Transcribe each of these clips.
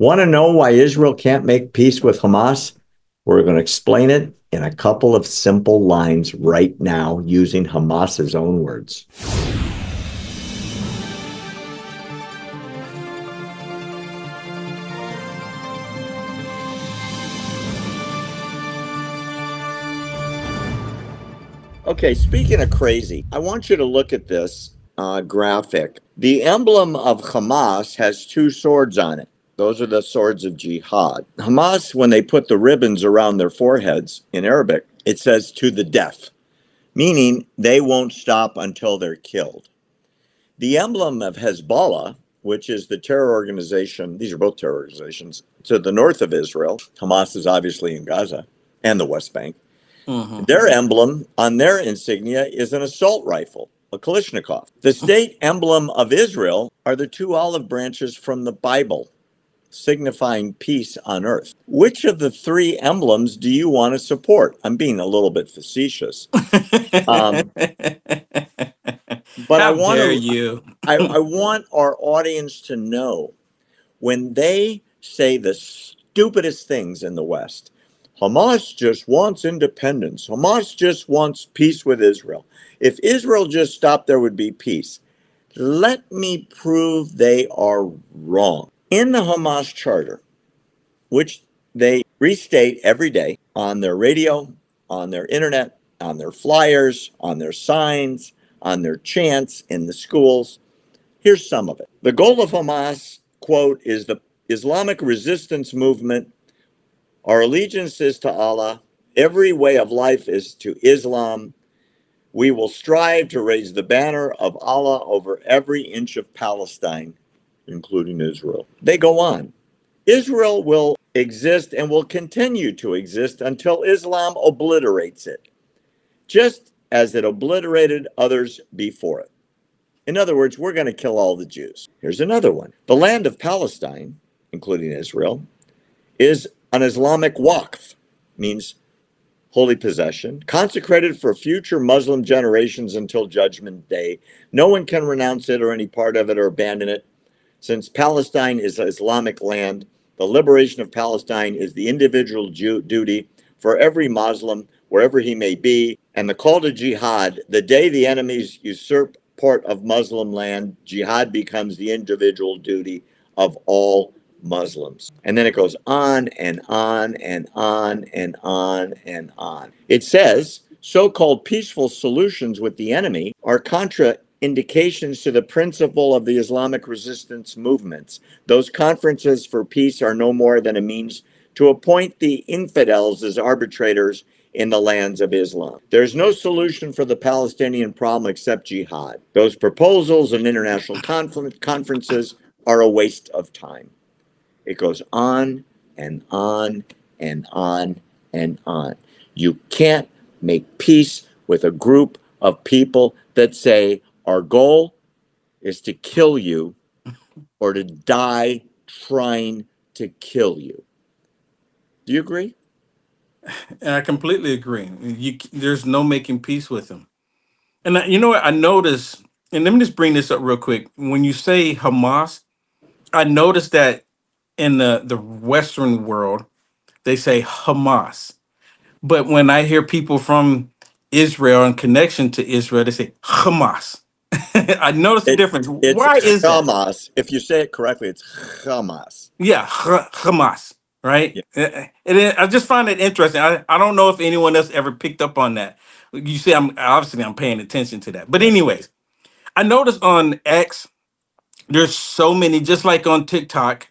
Want to know why Israel can't make peace with Hamas? We're going to explain it in a couple of simple lines right now using Hamas's own words. Okay, speaking of crazy, I want you to look at this graphic. The emblem of Hamas has two swords on it. Those are the swords of jihad. Hamas, when they put the ribbons around their foreheads in Arabic, it says to the death, meaning they won't stop until they're killed. The emblem of Hezbollah, which is the terror organization, these are both terror organizations, to the north of Israel. Hamas is obviously in Gaza and the West Bank. Their emblem on their insignia is an assault rifle, a Kalashnikov. The state emblem of Israel are the two olive branches from the Bible, signifying peace on earth. Which of the three emblems do you want to support? I'm being a little bit facetious. But How dare you? I want our audience to know when they say the stupidest things in the West. Hamas just wants independence. Hamas just wants peace with Israel. If Israel just stopped, there would be peace. Let me prove they are wrong. In the Hamas charter, which they restate every day on their radio, on their internet, on their flyers, on their signs, on their chants in the schools, here's some of it. The goal of Hamas, quote, is the Islamic resistance movement. Our allegiance is to Allah. Every way of life is to Islam. We will strive to raise the banner of Allah over every inch of Palestine, including Israel. They go on. Israel will exist and will continue to exist until Islam obliterates it, just as it obliterated others before it. In other words, we're going to kill all the Jews. Here's another one. The land of Palestine, including Israel, is an Islamic waqf, means holy possession, consecrated for future Muslim generations until Judgment Day. No one can renounce it or any part of it or abandon it. Since Palestine is Islamic land, the liberation of Palestine is the individual duty for every Muslim, wherever he may be. And the call to jihad, the day the enemies usurp part of Muslim land, jihad becomes the individual duty of all Muslims. And then it goes on and on and on and on and on. It says so-called peaceful solutions with the enemy are contraindications to the principle of the Islamic resistance movements. Those conferences for peace are no more than a means to appoint the infidels as arbitrators in the lands of Islam. There's no solution for the Palestinian problem except jihad. Those proposals and international conferences are a waste of time. It goes on and on and on and on. You can't make peace with a group of people that say our goal is to kill you or to die trying to kill you. Do you agree? And I completely agree. There's no making peace with them. And you know what? I noticed, and let me just bring this up real quick. When you say Hamas, I noticed that in the Western world, they say Hamas. But when I hear people from Israel and connection to Israel, they say Hamas. I noticed the difference. It's Why is that? Hamas. If you say it correctly, it's Hamas. Yeah, Hamas, right? Yeah. I just find it interesting. I don't know if anyone else ever picked up on that. You see, I'm paying attention to that. But anyways, I noticed on X, there's so many, just like on TikTok,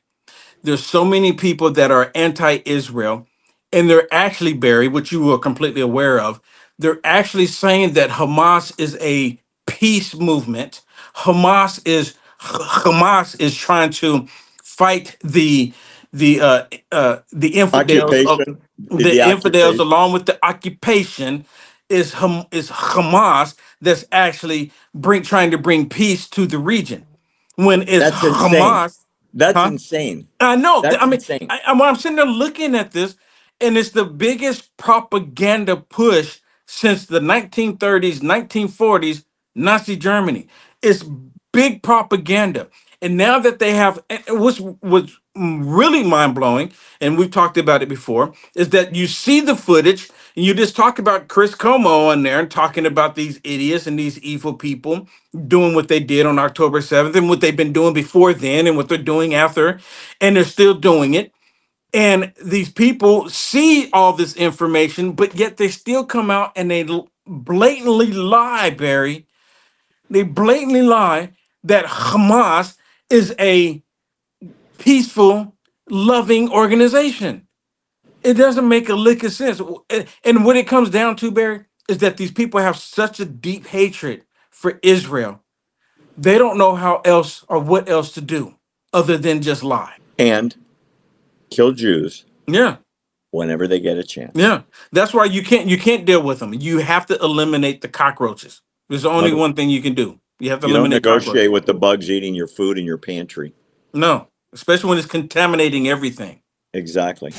there's so many people that are anti-Israel, and they're actually, Barry, which you are completely aware of, they're actually saying that Hamas is a peace movement. Hamas is trying to fight the infidels of Occupation. the infidels along with the occupation. Is Hamas that's actually trying to bring peace to the region when it's That's insane. Hamas. That's Huh? insane. I know. That's I mean, insane. when I'm sitting there looking at this, and it's the biggest propaganda push since the 1930s, 1940s, Nazi Germany. It's big propaganda. And now that they have, and what's really mind blowing, and we've talked about it before, is that you see the footage and you just talk about Chris Como on there and talking about these idiots and these evil people doing what they did on October 7th and what they've been doing before then and what they're doing after, and they're still doing it. And these people see all this information, but yet they still come out and they blatantly lie, Barry. They blatantly lie that Hamas is a peaceful, loving organization. It doesn't make a lick of sense. And what it comes down to, Barry, is that these people have such a deep hatred for Israel. They don't know how else or what else to do other than just lie. And kill Jews. Yeah. Whenever they get a chance. Yeah. That's why you can't deal with them. You have to eliminate the cockroaches. There's only one thing you can do. You have to eliminate don't negotiate with the bugs eating your food in your pantry. No, especially when it's contaminating everything. Exactly.